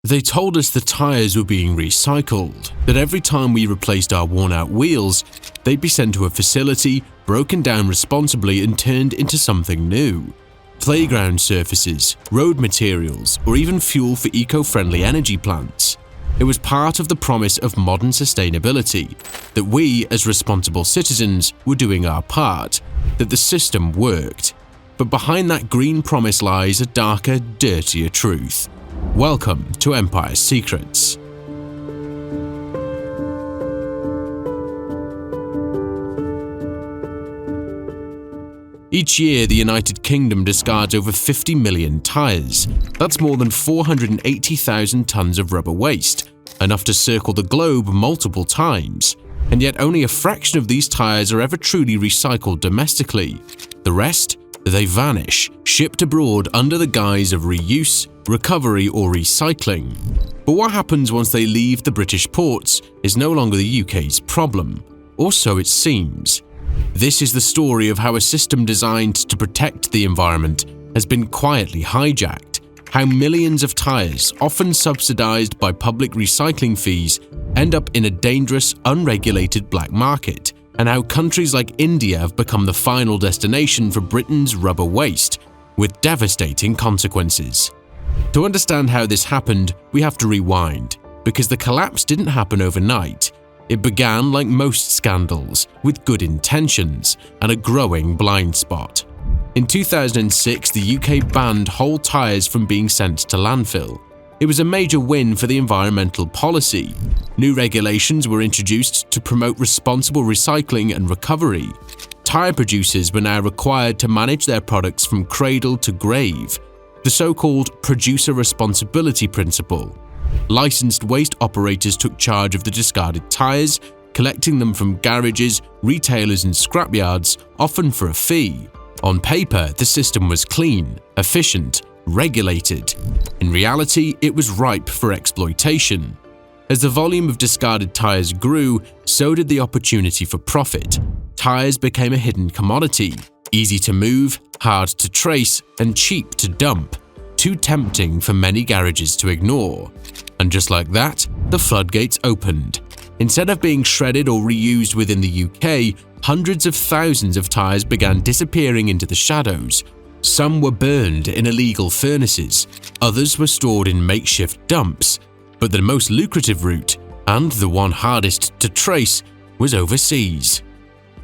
They told us the tyres were being recycled, that every time we replaced our worn-out wheels, they'd be sent to a facility, broken down responsibly and turned into something new. Playground surfaces, road materials, or even fuel for eco-friendly energy plants. It was part of the promise of modern sustainability, that we, as responsible citizens, were doing our part, that the system worked. But behind that green promise lies a darker, dirtier truth. Welcome to Empire's Secrets. Each year, the United Kingdom discards over 50 million tyres. That's more than 480,000 tonnes of rubber waste, enough to circle the globe multiple times. And yet only a fraction of these tyres are ever truly recycled domestically. The rest? They vanish, shipped abroad under the guise of reuse, recovery or recycling. But what happens once they leave the British ports is no longer the UK's problem, or so it seems. This is the story of how a system designed to protect the environment has been quietly hijacked, how millions of tyres, often subsidised by public recycling fees, end up in a dangerous, unregulated black market, and how countries like India have become the final destination for Britain's rubber waste, with devastating consequences. To understand how this happened, we have to rewind, because the collapse didn't happen overnight. It began, like most scandals, with good intentions and a growing blind spot. In 2006, the UK banned whole tyres from being sent to landfill. It was a major win for the environmental policy. New regulations were introduced to promote responsible recycling and recovery. Tyre producers were now required to manage their products from cradle to grave, the so-called producer responsibility principle. Licensed waste operators took charge of the discarded tyres, collecting them from garages, retailers and scrapyards, often for a fee. On paper, the system was clean, efficient, regulated. In reality, it was ripe for exploitation. As the volume of discarded tyres grew, so did the opportunity for profit. Tyres became a hidden commodity, easy to move, hard to trace, and cheap to dump, too tempting for many garages to ignore. And just like that, the floodgates opened. Instead of being shredded or reused within the UK, hundreds of thousands of tyres began disappearing into the shadows. Some were burned in illegal furnaces, others were stored in makeshift dumps, but the most lucrative route, and the one hardest to trace, was overseas.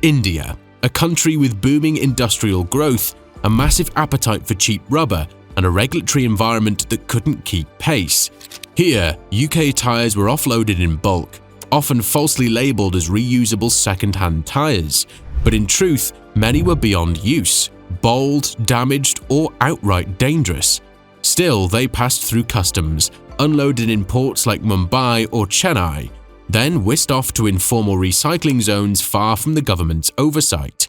India, a country with booming industrial growth, a massive appetite for cheap rubber, and a regulatory environment that couldn't keep pace. Here, UK tyres were offloaded in bulk, often falsely labelled as reusable second-hand tyres, but in truth, many were beyond use, bald, damaged, or outright dangerous. Still, they passed through customs, unloaded in ports like Mumbai or Chennai, then whisked off to informal recycling zones far from the government's oversight.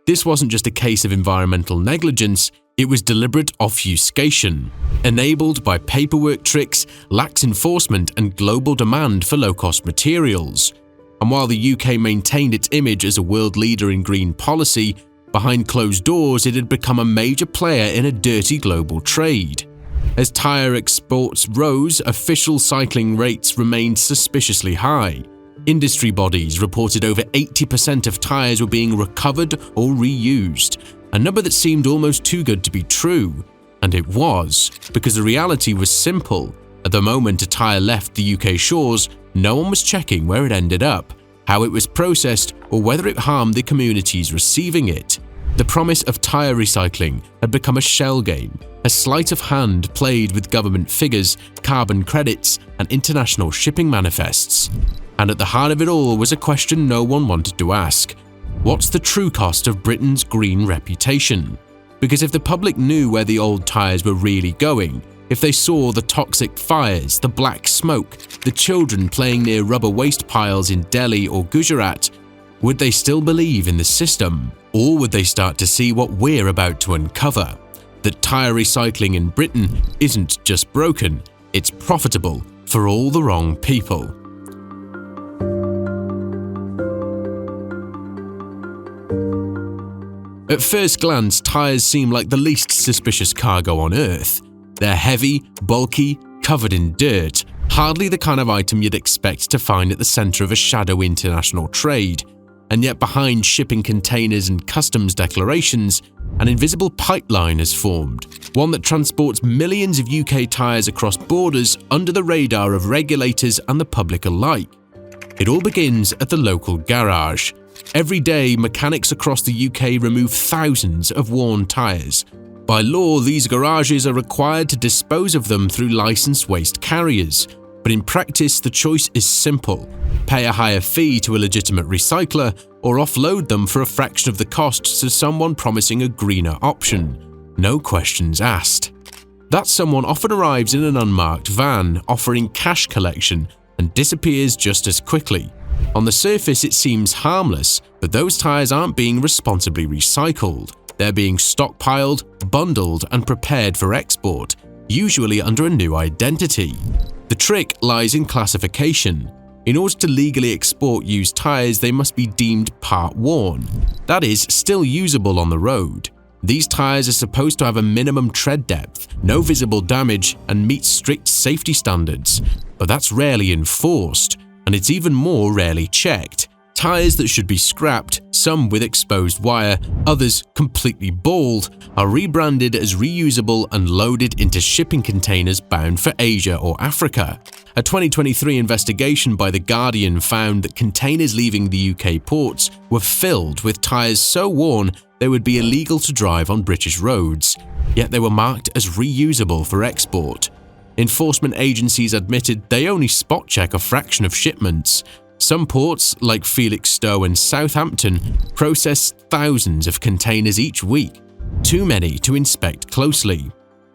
This wasn't just a case of environmental negligence, it was deliberate obfuscation, enabled by paperwork tricks, lax enforcement, and global demand for low-cost materials. And while the UK maintained its image as a world leader in green policy, behind closed doors it had become a major player in a dirty global trade. As tyre exports rose, official cycling rates remained suspiciously high. Industry bodies reported over 80% of tyres were being recovered or reused, a number that seemed almost too good to be true. And it was, because the reality was simple. At the moment a tyre left the UK shores, no one was checking where it ended up, how it was processed, or whether it harmed the communities receiving it. The promise of tyre recycling had become a shell game, a sleight of hand played with government figures, carbon credits, and international shipping manifests. And at the heart of it all was a question no one wanted to ask. What's the true cost of Britain's green reputation? Because if the public knew where the old tyres were really going, if they saw the toxic fires, the black smoke, the children playing near rubber waste piles in Delhi or Gujarat, would they still believe in the system? Or would they start to see what we're about to uncover? That tyre recycling in Britain isn't just broken, it's profitable for all the wrong people. At first glance, tyres seem like the least suspicious cargo on Earth. They're heavy, bulky, covered in dirt, hardly the kind of item you'd expect to find at the center of a shadowy international trade. And yet behind shipping containers and customs declarations, an invisible pipeline has formed, one that transports millions of UK tyres across borders under the radar of regulators and the public alike. It all begins at the local garage. Every day, mechanics across the UK remove thousands of worn tyres. By law, these garages are required to dispose of them through licensed waste carriers. But in practice, the choice is simple: pay a higher fee to a legitimate recycler or offload them for a fraction of the cost to someone promising a greener option. No questions asked. That someone often arrives in an unmarked van, offering cash collection, and disappears just as quickly. On the surface, it seems harmless, but those tyres aren't being responsibly recycled. They're being stockpiled, bundled, and prepared for export, usually under a new identity. The trick lies in classification. In order to legally export used tyres, they must be deemed part worn, that is, still usable on the road. These tyres are supposed to have a minimum tread depth, no visible damage, and meet strict safety standards. But that's rarely enforced, and it's even more rarely checked. Tyres that should be scrapped, some with exposed wire, others completely bald, are rebranded as reusable and loaded into shipping containers bound for Asia or Africa. A 2023 investigation by The Guardian found that containers leaving the UK ports were filled with tyres so worn they would be illegal to drive on British roads, yet they were marked as reusable for export. Enforcement agencies admitted they only spot-check a fraction of shipments. Some ports, like Felixstowe and Southampton, process thousands of containers each week, too many to inspect closely.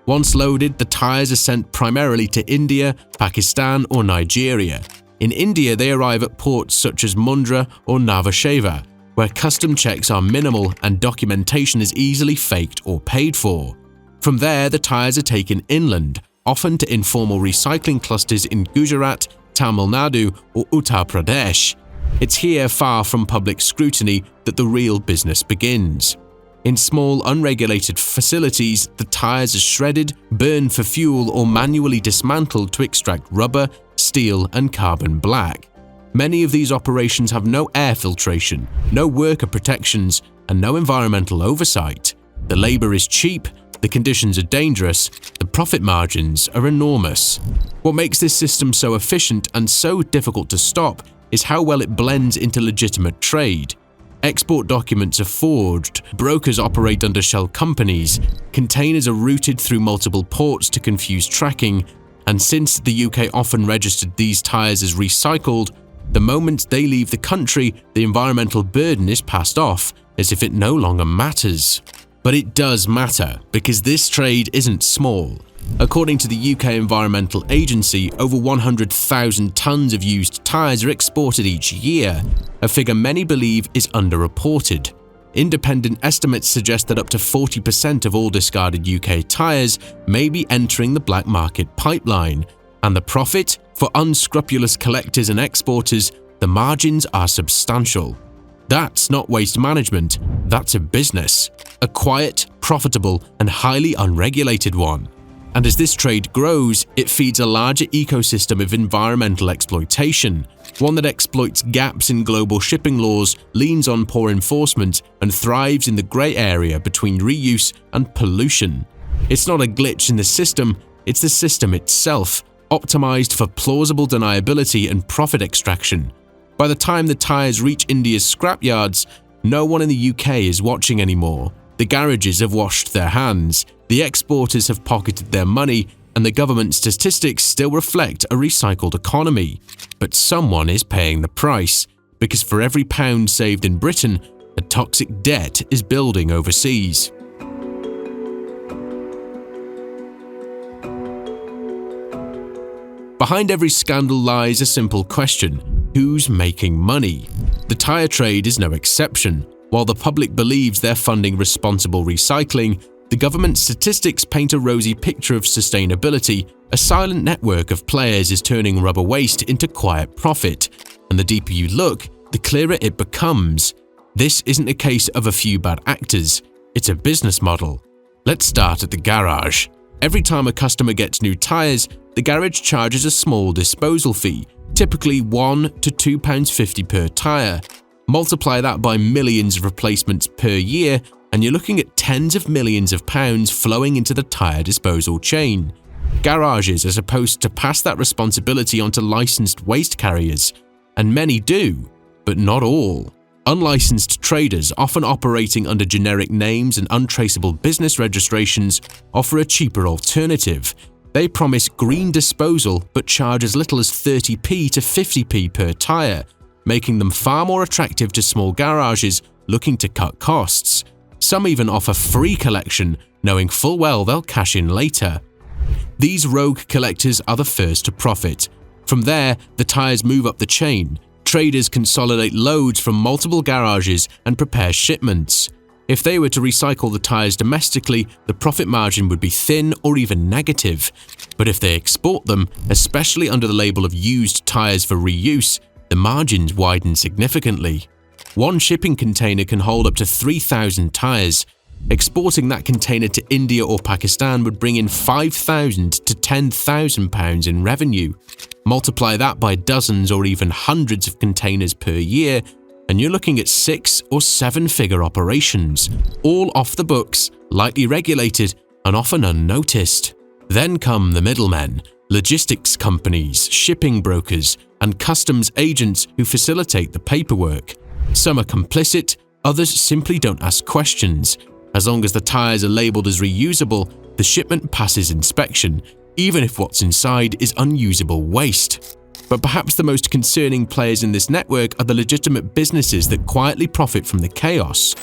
Once loaded, the tyres are sent primarily to India, Pakistan, or Nigeria. In India, they arrive at ports such as Mundra or Nhava Sheva, where custom checks are minimal and documentation is easily faked or paid for. From there, the tyres are taken inland, often to informal recycling clusters in Gujarat, Tamil Nadu, or Uttar Pradesh. It's here, far from public scrutiny, that the real business begins. In small, unregulated facilities, the tyres are shredded, burned for fuel, or manually dismantled to extract rubber, steel, and carbon black. Many of these operations have no air filtration, no worker protections, and no environmental oversight. The labour is cheap, the conditions are dangerous, the profit margins are enormous. What makes this system so efficient and so difficult to stop is how well it blends into legitimate trade. Export documents are forged, brokers operate under shell companies, containers are routed through multiple ports to confuse tracking, and since the UK often registered these tyres as recycled, the moment they leave the country, the environmental burden is passed off, as if it no longer matters. But it does matter, because this trade isn't small. According to the UK Environmental Agency, over 100,000 tonnes of used tyres are exported each year, a figure many believe is underreported. Independent estimates suggest that up to 40% of all discarded UK tyres may be entering the black market pipeline, and the profit? For unscrupulous collectors and exporters, the margins are substantial. That's not waste management, that's a business. A quiet, profitable, and highly unregulated one. And as this trade grows, it feeds a larger ecosystem of environmental exploitation, one that exploits gaps in global shipping laws, leans on poor enforcement, and thrives in the grey area between reuse and pollution. It's not a glitch in the system, it's the system itself, optimized for plausible deniability and profit extraction. By the time the tyres reach India's scrapyards, no one in the UK is watching anymore. The garages have washed their hands, the exporters have pocketed their money, and the government statistics still reflect a recycled economy. But someone is paying the price, because for every pound saved in Britain, a toxic debt is building overseas. Behind every scandal lies a simple question: who's making money? The tyre trade is no exception. While the public believes they're funding responsible recycling, the government statistics paint a rosy picture of sustainability. A silent network of players is turning rubber waste into quiet profit, and the deeper you look, the clearer it becomes. This isn't a case of a few bad actors, it's a business model. Let's start at the garage. Every time a customer gets new tyres, the garage charges a small disposal fee, typically £1 to £2.50 per tyre. Multiply that by millions of replacements per year, and you're looking at tens of millions of pounds flowing into the tyre disposal chain. Garages are supposed to pass that responsibility onto licensed waste carriers, and many do, but not all. Unlicensed traders, often operating under generic names and untraceable business registrations, offer a cheaper alternative. They promise green disposal but charge as little as 30p to 50p per tyre, making them far more attractive to small garages looking to cut costs. Some even offer free collection, knowing full well they'll cash in later. These rogue collectors are the first to profit. From there, the tyres move up the chain. Traders consolidate loads from multiple garages and prepare shipments. If they were to recycle the tyres domestically, the profit margin would be thin or even negative. But if they export them, especially under the label of used tyres for reuse, the margins widen significantly. One shipping container can hold up to 3,000 tyres. Exporting that container to India or Pakistan would bring in £5,000 to £10,000 in revenue. Multiply that by dozens or even hundreds of containers per year, and you're looking at 6- or 7-figure operations, all off the books, lightly regulated, and often unnoticed. Then come the middlemen, logistics companies, shipping brokers, and customs agents who facilitate the paperwork. Some are complicit, others simply don't ask questions. As long as the tyres are labelled as reusable, the shipment passes inspection, even if what's inside is unusable waste. But perhaps the most concerning players in this network are the legitimate businesses that quietly profit from the chaos.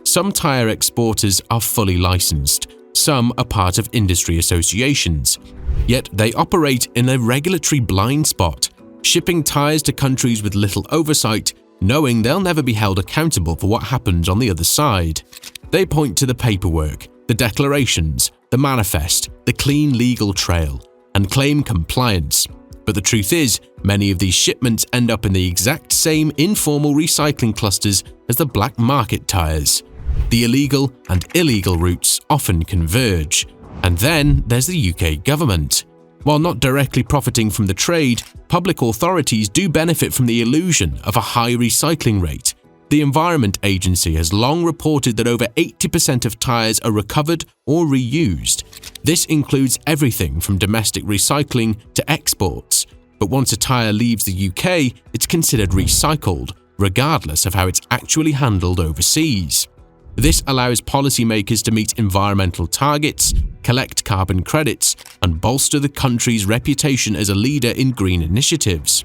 Some tyre exporters are fully licensed, some are part of industry associations. Yet they operate in a regulatory blind spot, shipping tyres to countries with little oversight, knowing they'll never be held accountable for what happens on the other side. They point to the paperwork, the declarations, the manifest, the clean legal trail, and claim compliance. But the truth is, many of these shipments end up in the exact same informal recycling clusters as the black market tyres. The illegal and illegal routes often converge. And then there's the UK government. While not directly profiting from the trade, public authorities do benefit from the illusion of a high recycling rate. The Environment Agency has long reported that over 80% of tyres are recovered or reused. This includes everything from domestic recycling to exports. But once a tyre leaves the UK, it's considered recycled, regardless of how it's actually handled overseas. This allows policymakers to meet environmental targets, collect carbon credits, and bolster the country's reputation as a leader in green initiatives,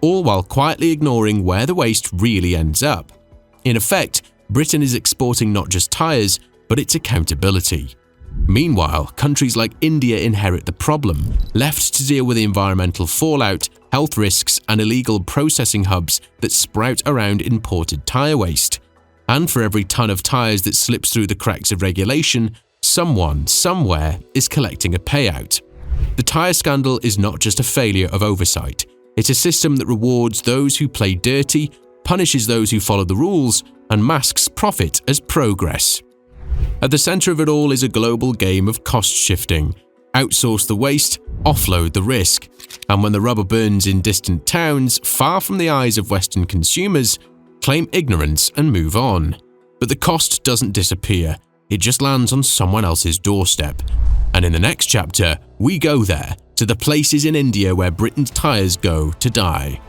all while quietly ignoring where the waste really ends up. In effect, Britain is exporting not just tyres, but its accountability. Meanwhile, countries like India inherit the problem, left to deal with the environmental fallout, health risks, and illegal processing hubs that sprout around imported tyre waste. And for every ton of tyres that slips through the cracks of regulation, someone, somewhere, is collecting a payout. The tyre scandal is not just a failure of oversight. It's a system that rewards those who play dirty, punishes those who follow the rules, and masks profit as progress. At the center of it all is a global game of cost shifting. Outsource the waste, offload the risk. And when the rubber burns in distant towns, far from the eyes of Western consumers, claim ignorance and move on. But the cost doesn't disappear, it just lands on someone else's doorstep. And in the next chapter, we go there, to the places in India where Britain's tyres go to die.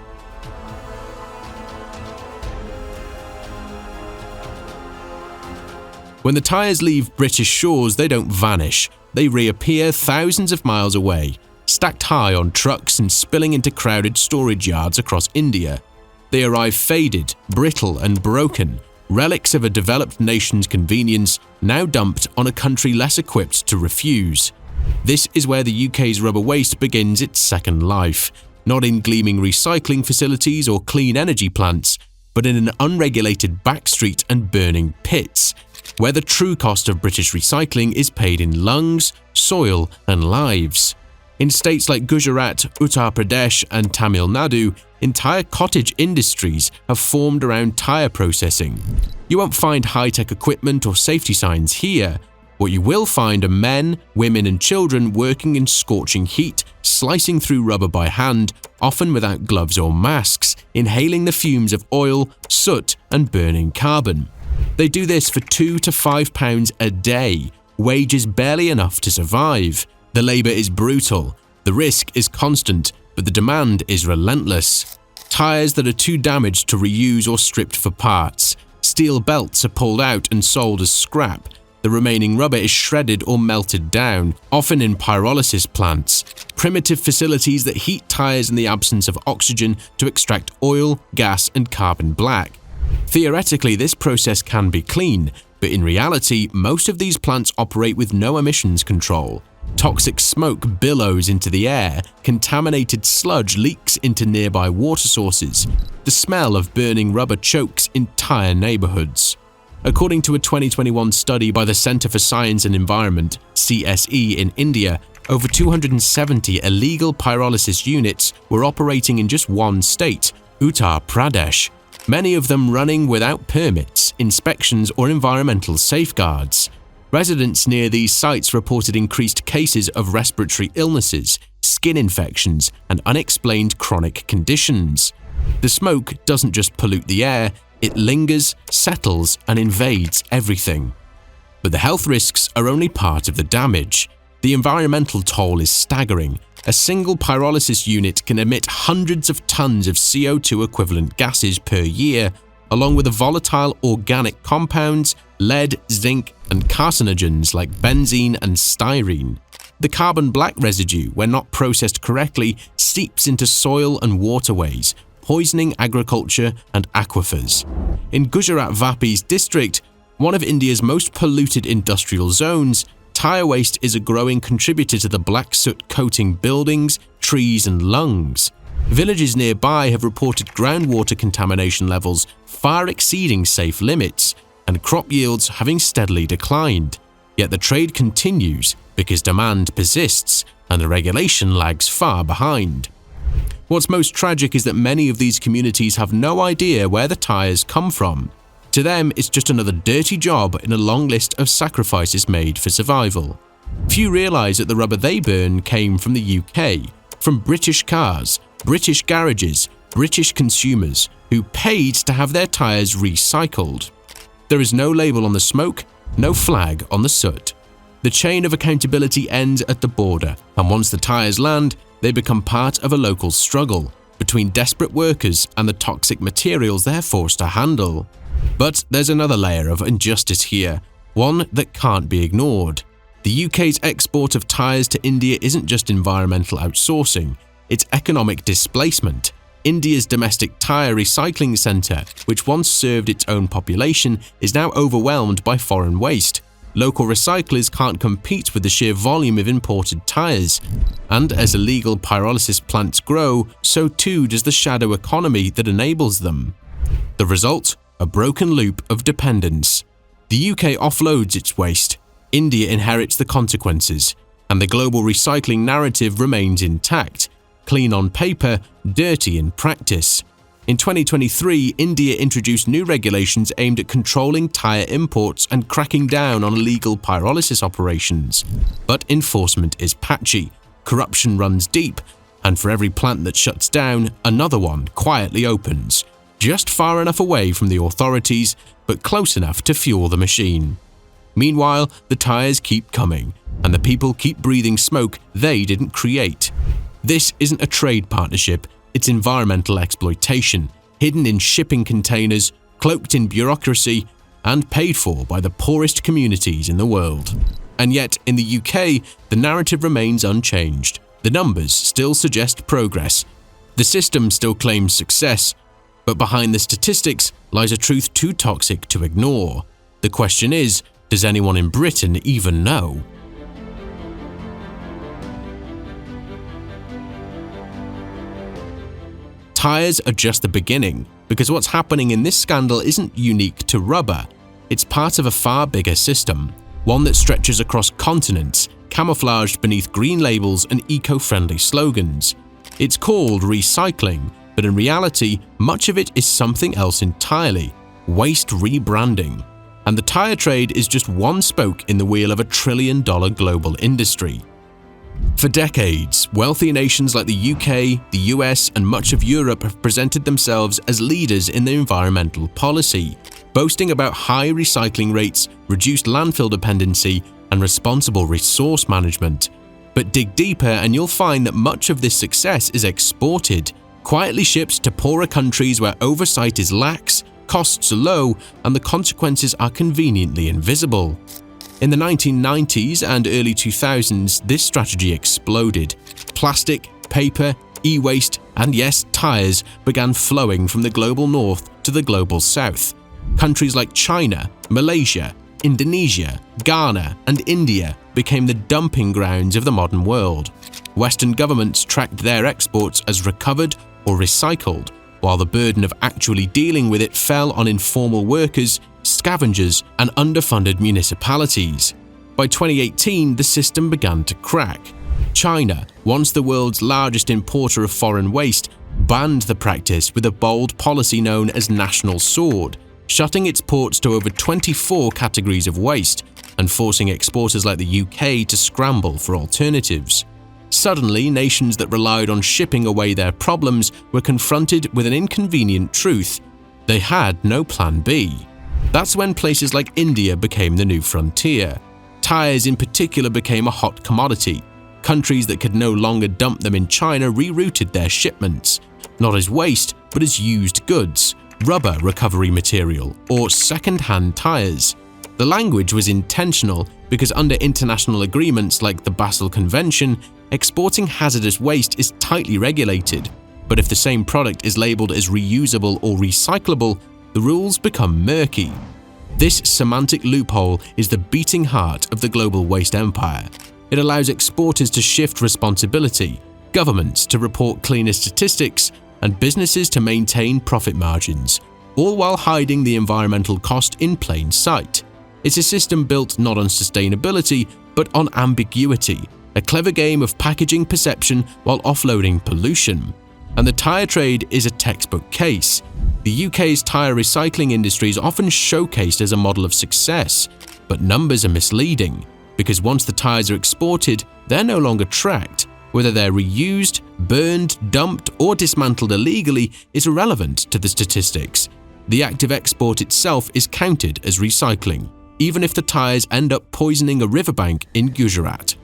When the tyres leave British shores, they don't vanish. They reappear thousands of miles away, stacked high on trucks and spilling into crowded storage yards across India. They arrive faded, brittle, and broken, relics of a developed nation's convenience, now dumped on a country less equipped to refuse. This is where the UK's rubber waste begins its second life, not in gleaming recycling facilities or clean energy plants, but in an unregulated backstreet and burning pits, where the true cost of British recycling is paid in lungs, soil, and lives. In states like Gujarat, Uttar Pradesh, and Tamil Nadu, entire cottage industries have formed around tyre processing. You won't find high-tech equipment or safety signs here. What you will find are men, women, and children working in scorching heat, slicing through rubber by hand, often without gloves or masks, inhaling the fumes of oil, soot, and burning carbon. They do this for £2 to £5 a day, wages barely enough to survive. The labor is brutal, the risk is constant, but the demand is relentless. Tires that are too damaged to reuse or stripped for parts. Steel belts are pulled out and sold as scrap. The remaining rubber is shredded or melted down, often in pyrolysis plants, primitive facilities that heat tires in the absence of oxygen to extract oil, gas, and carbon black. Theoretically, this process can be clean, but in reality, most of these plants operate with no emissions control. Toxic smoke billows into the air, contaminated sludge leaks into nearby water sources. The smell of burning rubber chokes entire neighborhoods. According to a 2021 study by the Centre for Science and Environment, CSE, in India, over 270 illegal pyrolysis units were operating in just one state, Uttar Pradesh, many of them running without permits, inspections, or environmental safeguards. Residents near these sites reported increased cases of respiratory illnesses, skin infections, and unexplained chronic conditions. The smoke doesn't just pollute the air, it lingers, settles, and invades everything. But the health risks are only part of the damage. The environmental toll is staggering. A single pyrolysis unit can emit hundreds of tons of CO2 equivalent gases per year, along with the volatile organic compounds, lead, zinc, and carcinogens like benzene and styrene. The carbon black residue, when not processed correctly, seeps into soil and waterways, poisoning agriculture and aquifers. In Gujarat Vapi's district, one of India's most polluted industrial zones, tyre waste is a growing contributor to the black soot coating buildings, trees, and lungs. Villages nearby have reported groundwater contamination levels far exceeding safe limits, and crop yields having steadily declined. Yet the trade continues because demand persists and the regulation lags far behind. What's most tragic is that many of these communities have no idea where the tyres come from. To them, it's just another dirty job in a long list of sacrifices made for survival. Few realise that the rubber they burn came from the UK, from British cars, British garages, British consumers who paid to have their tyres recycled. There is no label on the smoke, no flag on the soot. The chain of accountability ends at the border, and once the tyres land, they become part of a local struggle between desperate workers and the toxic materials they're forced to handle. But there's another layer of injustice here, one that can't be ignored. The UK's export of tyres to India isn't just environmental outsourcing, it's economic displacement. India's domestic tyre recycling centre, which once served its own population, is now overwhelmed by foreign waste. Local recyclers can't compete with the sheer volume of imported tyres. And as illegal pyrolysis plants grow, so too does the shadow economy that enables them. The result? A broken loop of dependence. The UK offloads its waste, India inherits the consequences, and the global recycling narrative remains intact, clean on paper, dirty in practice. In 2023, India introduced new regulations aimed at controlling tyre imports and cracking down on illegal pyrolysis operations. But enforcement is patchy, corruption runs deep, and for every plant that shuts down, another one quietly opens, just far enough away from the authorities, but close enough to fuel the machine. Meanwhile, the tyres keep coming, and the people keep breathing smoke they didn't create. This isn't a trade partnership, it's environmental exploitation, hidden in shipping containers, cloaked in bureaucracy, and paid for by the poorest communities in the world. And yet, in the UK, the narrative remains unchanged. The numbers still suggest progress. The system still claims success, but behind the statistics lies a truth too toxic to ignore. The question is, does anyone in Britain even know? Tyres are just the beginning, because what's happening in this scandal isn't unique to rubber. It's part of a far bigger system, one that stretches across continents, camouflaged beneath green labels and eco-friendly slogans. It's called recycling, but in reality, much of it is something else entirely: waste rebranding. and the tyre trade is just one spoke in the wheel of a trillion-dollar global industry. For decades, wealthy nations like the UK, the US, and much of Europe have presented themselves as leaders in the environmental policy, boasting about high recycling rates, reduced landfill dependency, and responsible resource management. But dig deeper and you'll find that much of this success is exported, quietly shipped to poorer countries where oversight is lax, costs are low, and the consequences are conveniently invisible. In the 1990s and early 2000s, this strategy exploded. Plastic, paper, e-waste, and yes, tyres began flowing from the global north to the global south. Countries like China, Malaysia, Indonesia, Ghana, and India became the dumping grounds of the modern world. Western governments tracked their exports as recovered or recycled, while the burden of actually dealing with it fell on informal workers, scavengers, and underfunded municipalities. By 2018, the system began to crack. China, once the world's largest importer of foreign waste, banned the practice with a bold policy known as National Sword, shutting its ports to over 24 categories of waste and forcing exporters like the UK to scramble for alternatives. Suddenly, nations that relied on shipping away their problems were confronted with an inconvenient truth: they had no plan B. That's when places like India became the new frontier. Tyres in particular became a hot commodity. Countries that could no longer dump them in China rerouted their shipments, not as waste but as used goods, rubber recovery material, or second-hand tyres. The language was intentional because under international agreements like the Basel Convention, exporting hazardous waste is tightly regulated, but if the same product is labelled as reusable or recyclable, the rules become murky. This semantic loophole is the beating heart of the global waste empire. It allows exporters to shift responsibility, governments to report cleaner statistics, and businesses to maintain profit margins, all while hiding the environmental cost in plain sight. It's a system built not on sustainability, but on ambiguity, a clever game of packaging perception while offloading pollution. And the tyre trade is a textbook case. The UK's tyre recycling industry is often showcased as a model of success, but numbers are misleading, because once the tyres are exported, they're no longer tracked. Whether they're reused, burned, dumped, or dismantled illegally is irrelevant to the statistics. The act of export itself is counted as recycling, even if the tyres end up poisoning a riverbank in Gujarat.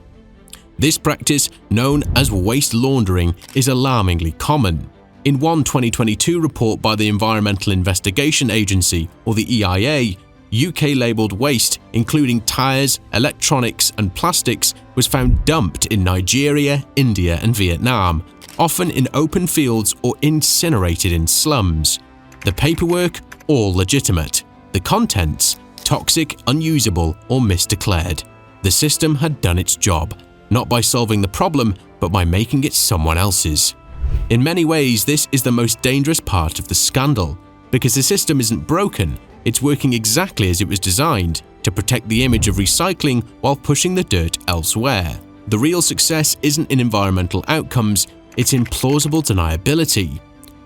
This practice, known as waste laundering, is alarmingly common. In one 2022 report by the Environmental Investigation Agency, or the EIA, UK-labelled waste, including tyres, electronics, and plastics, was found dumped in Nigeria, India, and Vietnam, often in open fields or incinerated in slums. The paperwork, all legitimate. The contents, toxic, unusable, or misdeclared. The system had done its job, not by solving the problem, but by making it someone else's. In many ways, this is the most dangerous part of the scandal, because the system isn't broken, it's working exactly as it was designed, to protect the image of recycling while pushing the dirt elsewhere. The real success isn't in environmental outcomes, it's in plausible deniability.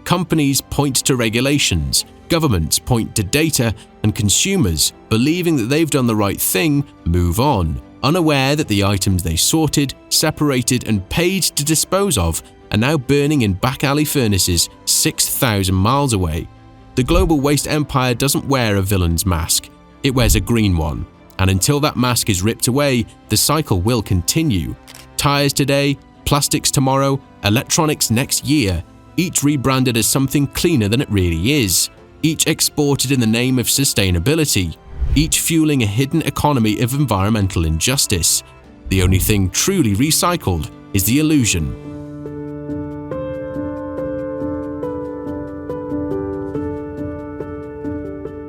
Companies point to regulations, governments point to data, and consumers, believing that they've done the right thing, move on, unaware that the items they sorted, separated, and paid to dispose of are now burning in back alley furnaces 6,000 miles away. The global waste empire doesn't wear a villain's mask, it wears a green one, and until that mask is ripped away, the cycle will continue. Tyres today, plastics tomorrow, electronics next year, each rebranded as something cleaner than it really is, each exported in the name of sustainability, each fueling a hidden economy of environmental injustice. The only thing truly recycled is the illusion.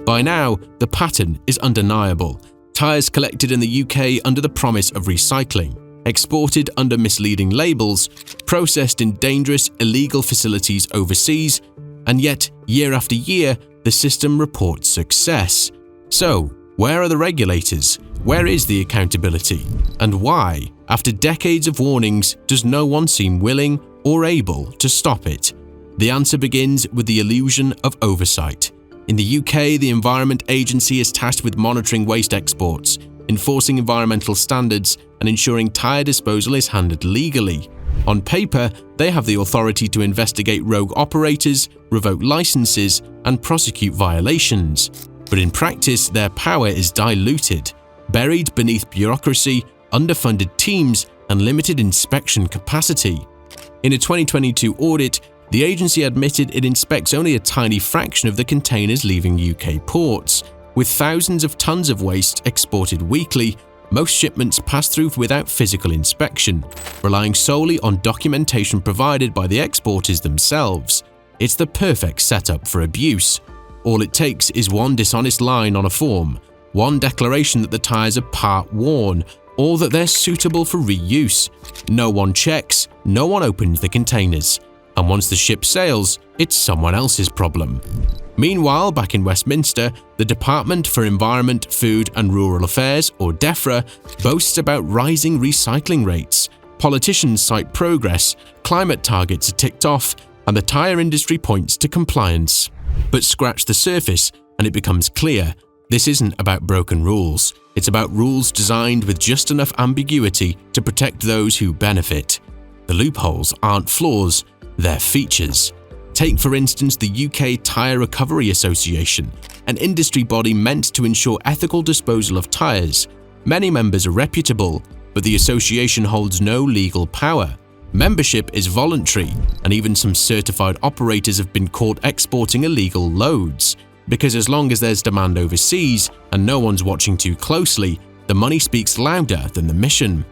By now, the pattern is undeniable. Tyres collected in the UK under the promise of recycling, exported under misleading labels, processed in dangerous, illegal facilities overseas, and yet, year after year, the system reports success. So, where are the regulators? Where is the accountability? And why, after decades of warnings, does no one seem willing or able to stop it? The answer begins with the illusion of oversight. In the UK, the Environment Agency is tasked with monitoring waste exports, enforcing environmental standards, and ensuring tyre disposal is handled legally. On paper, they have the authority to investigate rogue operators, revoke licenses, and prosecute violations. But in practice, their power is diluted, buried beneath bureaucracy, underfunded teams, and limited inspection capacity. In a 2022 audit, the agency admitted it inspects only a tiny fraction of the containers leaving UK ports. With thousands of tons of waste exported weekly, most shipments pass through without physical inspection, relying solely on documentation provided by the exporters themselves. It's the perfect setup for abuse. All it takes is one dishonest line on a form, one declaration that the tyres are part-worn, or that they're suitable for reuse. No one checks, no one opens the containers. And once the ship sails, it's someone else's problem. Meanwhile, back in Westminster, the Department for Environment, Food and Rural Affairs, or DEFRA, boasts about rising recycling rates. Politicians cite progress, climate targets are ticked off, and the tyre industry points to compliance. But scratch the surface, and it becomes clear this isn't about broken rules. It's about rules designed with just enough ambiguity to protect those who benefit. The loopholes aren't flaws, they're features. Take, for instance, the UK Tyre Recovery Association, an industry body meant to ensure ethical disposal of tyres. Many members are reputable, but the association holds no legal power. Membership is voluntary, and even some certified operators have been caught exporting illegal loads. Because as long as there's demand overseas and no one's watching too closely, the money speaks louder than the mission.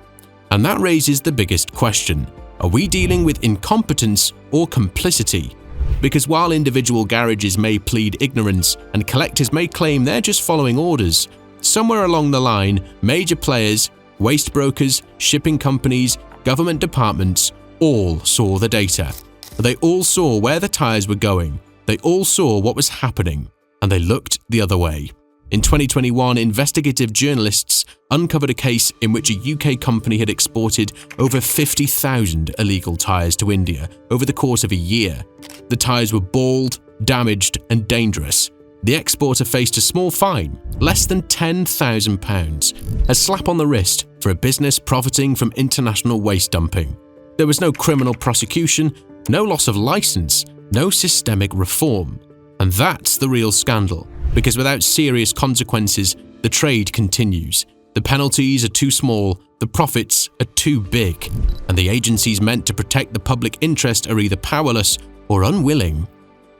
And that raises the biggest question: are we dealing with incompetence or complicity? Because while individual garages may plead ignorance and collectors may claim they're just following orders, somewhere along the line, major players, waste brokers, shipping companies, government departments all saw the data. They all saw where the tyres were going, they all saw what was happening, and they looked the other way. In 2021, investigative journalists uncovered a case in which a UK company had exported over 50,000 illegal tyres to India over the course of a year. The tyres were bald, damaged, and dangerous. The exporter faced a small fine, less than £10,000, a slap on the wrist for a business profiting from international waste dumping. There was no criminal prosecution, no loss of license, no systemic reform. And that's the real scandal. Because without serious consequences, the trade continues. The penalties are too small, the profits are too big, and the agencies meant to protect the public interest are either powerless or unwilling.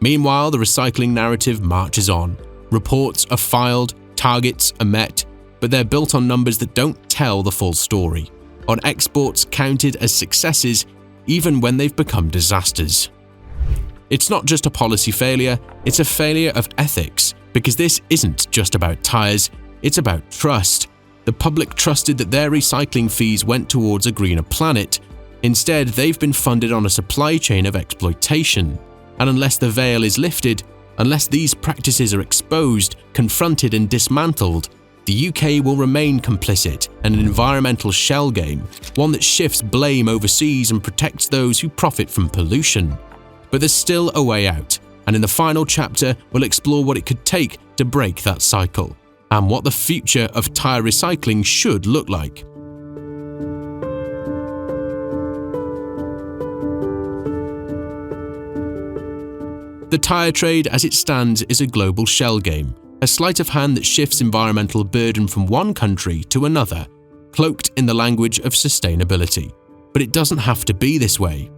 Meanwhile, the recycling narrative marches on. Reports are filed, targets are met, but they're built on numbers that don't tell the full story, on exports counted as successes even when they've become disasters. It's not just a policy failure, it's a failure of ethics. Because this isn't just about tyres, it's about trust. The public trusted that their recycling fees went towards a greener planet. Instead, they've been funded on a supply chain of exploitation. And unless the veil is lifted, unless these practices are exposed, confronted and dismantled, the UK will remain complicit in an environmental shell game, one that shifts blame overseas and protects those who profit from pollution. But there's still a way out. And in the final chapter, we'll explore what it could take to break that cycle, and what the future of tyre recycling should look like. The tyre trade as it stands is a global shell game, a sleight of hand that shifts environmental burden from one country to another, cloaked in the language of sustainability. But it doesn't have to be this way.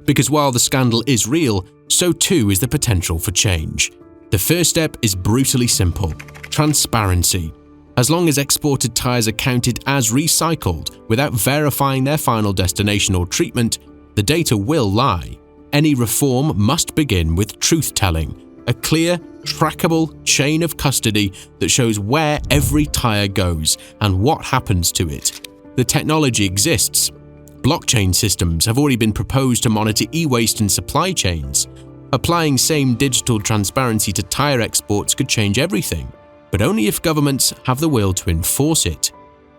Because while the scandal is real, so too is the potential for change. The first step is brutally simple: transparency. As long as exported tyres are counted as recycled without verifying their final destination or treatment, the data will lie. Any reform must begin with truth-telling, a clear, trackable chain of custody that shows where every tyre goes and what happens to it. The technology exists. Blockchain systems have already been proposed to monitor e-waste in supply chains. Applying same digital transparency to tyre exports could change everything, but only if governments have the will to enforce it.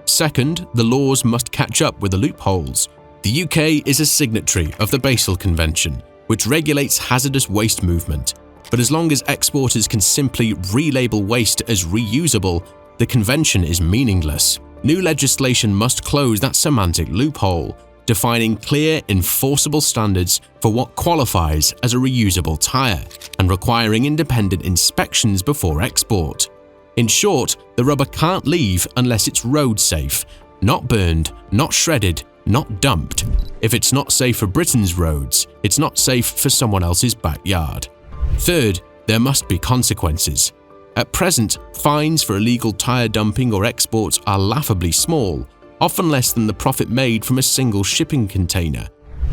Second, the laws must catch up with the loopholes. The UK is a signatory of the Basel Convention, which regulates hazardous waste movement. but as long as exporters can simply relabel waste as reusable, the convention is meaningless. New legislation must close that semantic loophole, defining clear, enforceable standards for what qualifies as a reusable tyre, and requiring independent inspections before export. In short, the rubber can't leave unless it's road safe, not burned, not shredded, not dumped. If it's not safe for Britain's roads, it's not safe for someone else's backyard. Third, there must be consequences. At present, fines for illegal tyre dumping or exports are laughably small, often less than the profit made from a single shipping container.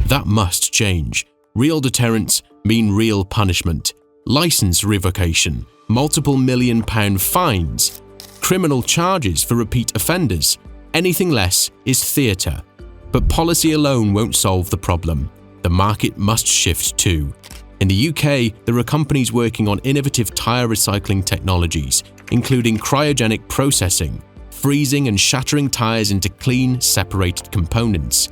That must change. Real deterrents mean real punishment. License revocation, multiple £1 million fines, criminal charges for repeat offenders. Anything less is theatre. But policy alone won't solve the problem. The market must shift too. In the UK, there are companies working on innovative tyre recycling technologies, including cryogenic processing, freezing and shattering tyres into clean, separated components,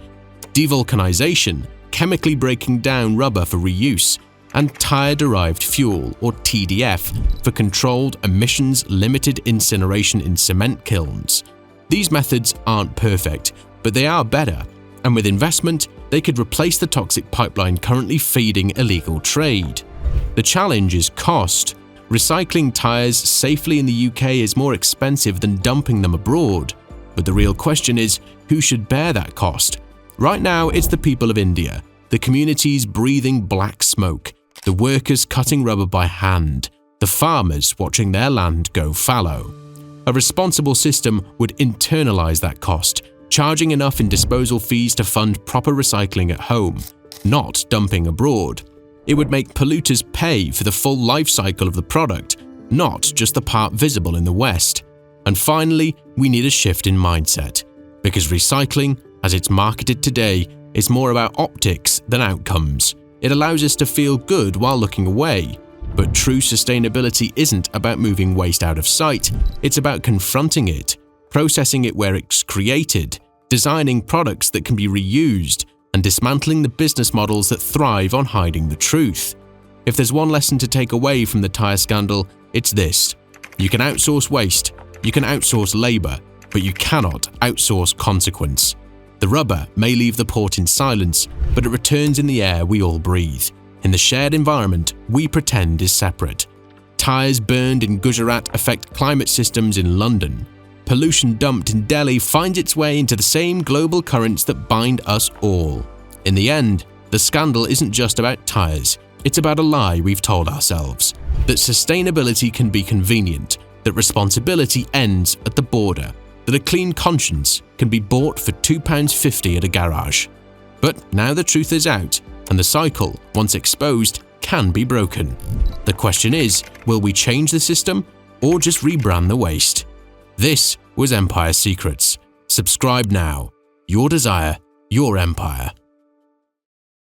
devulcanization, chemically breaking down rubber for reuse, and tyre-derived fuel, or TDF, for controlled emissions-limited incineration in cement kilns. These methods aren't perfect, but they are better, and with investment, they could replace the toxic pipeline currently feeding illegal trade. The challenge is cost. Recycling tyres safely in the UK is more expensive than dumping them abroad. But the real question is, who should bear that cost? Right now, it's the people of India, the communities breathing black smoke, the workers cutting rubber by hand, the farmers watching their land go fallow. A responsible system would internalise that cost, charging enough in disposal fees to fund proper recycling at home, not dumping abroad. It would make polluters pay for the full life cycle of the product, not just the part visible in the West. And finally, we need a shift in mindset, because recycling, as it's marketed today, is more about optics than outcomes. It allows us to feel good while looking away. But true sustainability isn't about moving waste out of sight, it's about confronting it, processing it where it's created, designing products that can be reused, and dismantling the business models that thrive on hiding the truth. If there's one lesson to take away from the tyre scandal, it's this: you can outsource waste, you can outsource labour, but you cannot outsource consequence. The rubber may leave the port in silence, but it returns in the air we all breathe, in the shared environment we pretend is separate. Tyres burned in Gujarat affect climate systems in London. Pollution dumped in Delhi finds its way into the same global currents that bind us all. In the end, the scandal isn't just about tyres, it's about a lie we've told ourselves, that sustainability can be convenient, that responsibility ends at the border, that a clean conscience can be bought for £2.50 at a garage. But now the truth is out, and the cycle, once exposed, can be broken. The question is, will we change the system or just rebrand the waste? This was Empire Secrets. Subscribe now. Your desire, your empire.